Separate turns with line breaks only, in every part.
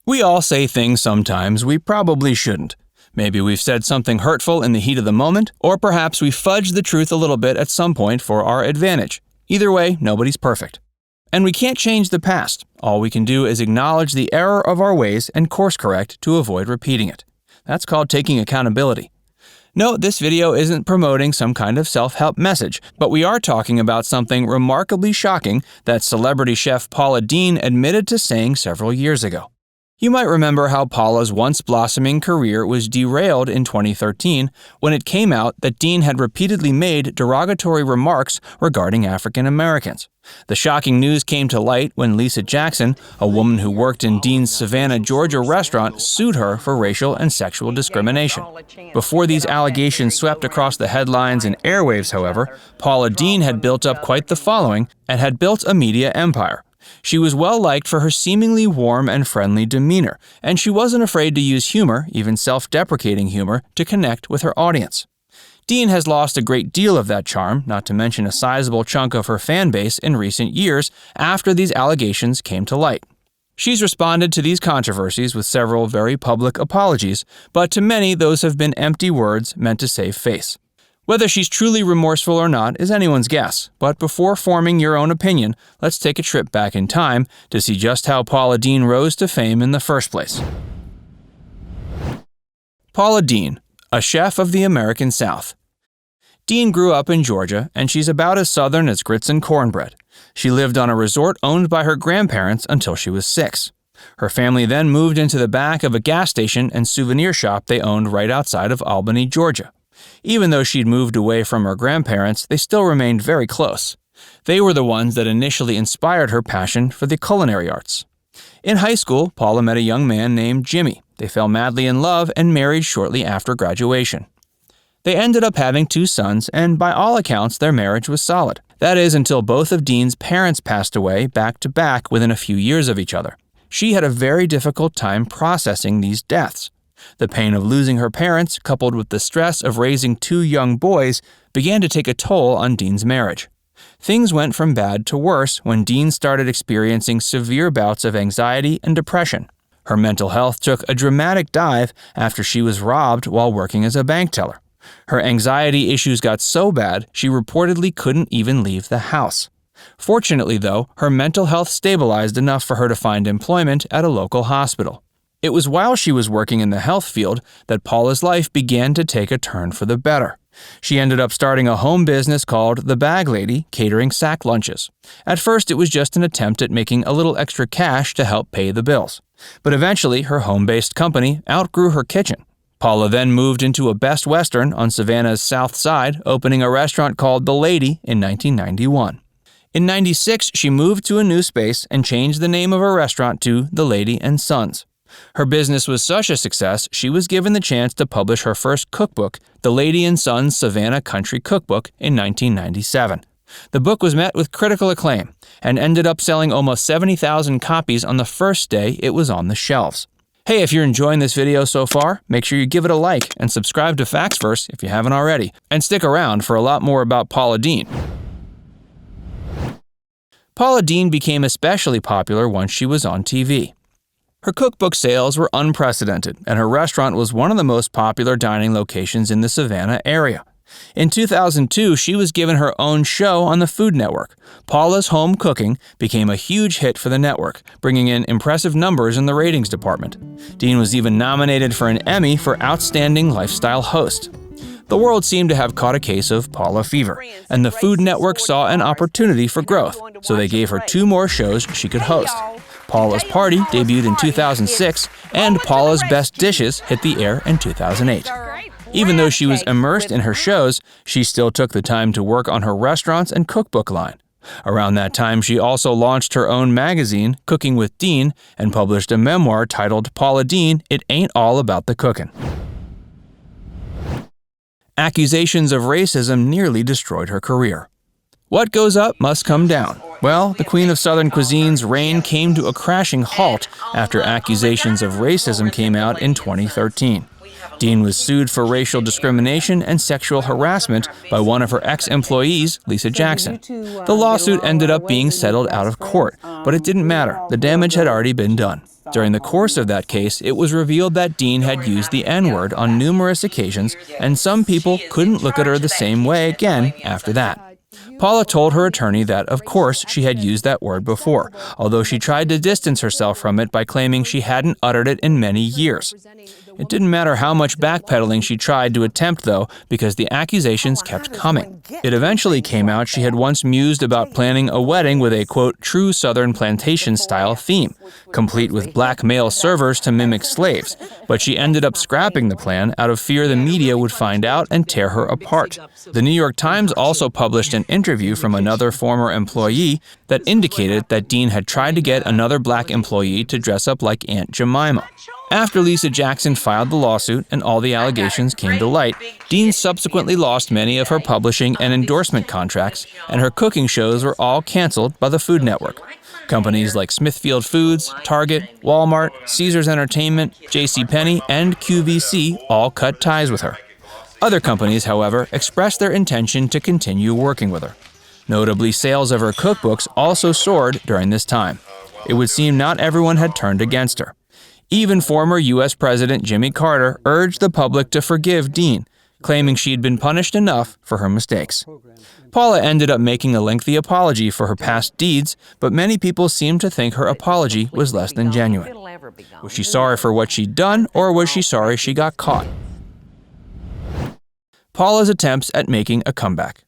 We all say things sometimes we probably shouldn't. Maybe we've said something hurtful in the heat of the moment, or perhaps we fudged the truth a little bit at some point for our advantage. Either way, nobody's perfect. And we can't change the past. All we can do is acknowledge the error of our ways and course correct to avoid repeating it. That's called taking accountability. No, this video isn't promoting some kind of self-help message, but we are talking about something remarkably shocking that celebrity chef Paula Dean admitted to saying several years ago. You might remember how Paula's once blossoming career was derailed in 2013 when it came out that Dean had repeatedly made derogatory remarks regarding African Americans. The shocking news came to light when Lisa Jackson, a woman who worked in Dean's Savannah, Georgia restaurant, sued her for racial and sexual discrimination. Before these allegations swept across the headlines and airwaves, however, Paula Dean had built up quite the following and had built a media empire. She was well liked for her seemingly warm and friendly demeanor, and she wasn't afraid to use humor, even self-deprecating humor, to connect with her audience. Dean has lost a great deal of that charm, not to mention a sizable chunk of her fan base in recent years after these allegations came to light. She's responded to these controversies with several very public apologies, but to many those have been empty words meant to save face. Whether she's truly remorseful or not is anyone's guess, but before forming your own opinion, let's take a trip back in time to see just how Paula Dean rose to fame in the first place. Paula Dean, a chef of the American South. Dean grew up in Georgia, and she's about as southern as grits and cornbread. She lived on a resort owned by her grandparents until she was 6. Her family then moved into the back of a gas station and souvenir shop they owned right outside of Albany, Georgia. Even though she'd moved away from her grandparents, they still remained very close. They were the ones that initially inspired her passion for the culinary arts. In high school, Paula met a young man named Jimmy. They fell madly in love and married shortly after graduation. They ended up having 2 sons, and by all accounts, their marriage was solid. That is, until both of Dean's parents passed away back to back within a few years of each other. She had a very difficult time processing these deaths. The pain of losing her parents, coupled with the stress of raising 2 young boys, began to take a toll on Dean's marriage. Things went from bad to worse when Dean started experiencing severe bouts of anxiety and depression. Her mental health took a dramatic dive after she was robbed while working as a bank teller. Her anxiety issues got so bad, she reportedly couldn't even leave the house. Fortunately, though, her mental health stabilized enough for her to find employment at a local hospital. It was while she was working in the health field that Paula's life began to take a turn for the better. She ended up starting a home business called The Bag Lady, catering sack lunches. At first, it was just an attempt at making a little extra cash to help pay the bills. But eventually, her home-based company outgrew her kitchen. Paula then moved into a Best Western on Savannah's south side, opening a restaurant called The Lady in 1991. In 1996, she moved to a new space and changed the name of her restaurant to The Lady and Sons. Her business was such a success, she was given the chance to publish her first cookbook, The Lady and Sons Savannah Country Cookbook, in 1997. The book was met with critical acclaim and ended up selling almost 70,000 copies on the first day it was on the shelves. Hey, if you're enjoying this video so far, make sure you give it a like and subscribe to Facts First if you haven't already, and stick around for a lot more about Paula Dean. Paula Dean became especially popular once she was on TV. Her cookbook sales were unprecedented, and her restaurant was one of the most popular dining locations in the Savannah area. In 2002, she was given her own show on the Food Network. Paula's Home Cooking became a huge hit for the network, bringing in impressive numbers in the ratings department. Dean was even nominated for an Emmy for Outstanding Lifestyle Host. The world seemed to have caught a case of Paula fever, and the Food Network saw an opportunity for growth, so they gave her 2 more shows she could host. Paula's Party debuted in 2006, and Paula's Best Dishes hit the air in 2008. Even though she was immersed in her shows, she still took the time to work on her restaurants and cookbook line. Around that time, she also launched her own magazine, Cooking with Dean, and published a memoir titled Paula Dean, It Ain't All About the Cookin'. Accusations of racism nearly destroyed her career. What goes up must come down. Well, the queen of Southern cuisine's reign came to a crashing halt after accusations of racism came out in 2013. Dean was sued for racial discrimination and sexual harassment by one of her ex-employees, Lisa Jackson. The lawsuit ended up being settled out of court, but it didn't matter. The damage had already been done. During the course of that case, it was revealed that Dean had used the N-word on numerous occasions, and some people couldn't look at her the same way again after that. Paula told her attorney that, of course, she had used that word before, although she tried to distance herself from it by claiming she hadn't uttered it in many years. It didn't matter how much backpedaling she tried to attempt, though, because the accusations kept coming. It eventually came out she had once mused about planning a wedding with a, quote, true Southern plantation-style theme, complete with black male servers to mimic slaves, but she ended up scrapping the plan out of fear the media would find out and tear her apart. The New York Times also published an interview from another former employee that indicated that Dean had tried to get another black employee to dress up like Aunt Jemima. After Lisa Jackson filed the lawsuit and all the allegations came to light, Dean subsequently lost many of her publishing and endorsement contracts, and her cooking shows were all canceled by the Food Network. Companies like Smithfield Foods, Target, Walmart, Caesars Entertainment, JCPenney, and QVC all cut ties with her. Other companies, however, expressed their intention to continue working with her. Notably, sales of her cookbooks also soared during this time. It would seem not everyone had turned against her. Even former U.S. President Jimmy Carter urged the public to forgive Dean, claiming she'd been punished enough for her mistakes. Paula ended up making a lengthy apology for her past deeds, but many people seemed to think her apology was less than genuine. Was she sorry for what she'd done, or was she sorry she got caught? Paula's attempts at making a comeback.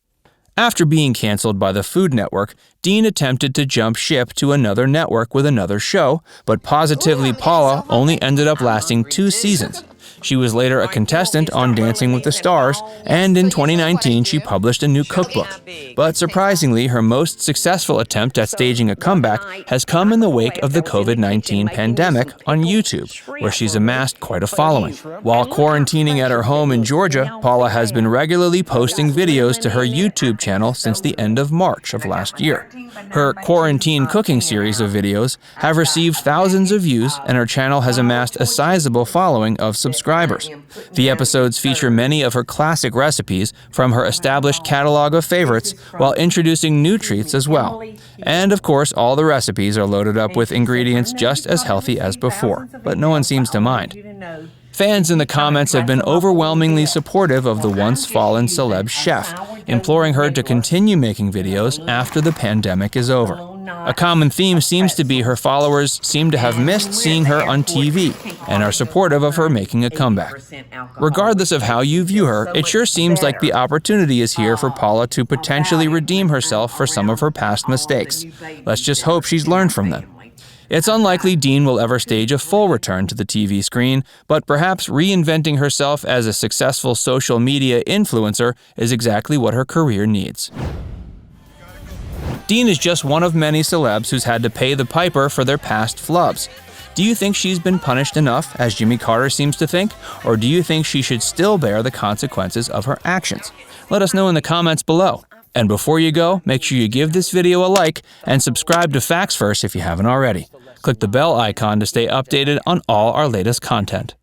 After being canceled by the Food Network, Dean attempted to jump ship to another network with another show, but Positively Paula only ended up lasting 2 seasons. She was later a contestant on Dancing with the Stars, and in 2019 she published a new cookbook. But surprisingly, her most successful attempt at staging a comeback has come in the wake of the COVID-19 pandemic on YouTube, where she's amassed quite a following. While quarantining at her home in Georgia, Paula has been regularly posting videos to her YouTube channel since the end of March of last year. Her quarantine cooking series of videos have received thousands of views, and her channel has amassed a sizable following of subscribers. The episodes feature many of her classic recipes from her established catalog of favorites, while introducing new treats as well. And of course, all the recipes are loaded up with ingredients just as healthy as before, but no one seems to mind. Fans in the comments have been overwhelmingly supportive of the once fallen celeb chef, imploring her to continue making videos after the pandemic is over. A common theme seems to be her followers seem to have missed seeing her on TV and are supportive of her making a comeback. Regardless of how you view her, it sure seems like the opportunity is here for Paula to potentially redeem herself for some of her past mistakes. Let's just hope she's learned from them. It's unlikely Dean will ever stage a full return to the TV screen, but perhaps reinventing herself as a successful social media influencer is exactly what her career needs. Dean is just one of many celebs who's had to pay the piper for their past flubs. Do you think she's been punished enough, as Jimmy Carter seems to think, or do you think she should still bear the consequences of her actions? Let us know in the comments below. And before you go, make sure you give this video a like and subscribe to Facts First if you haven't already. Click the bell icon to stay updated on all our latest content.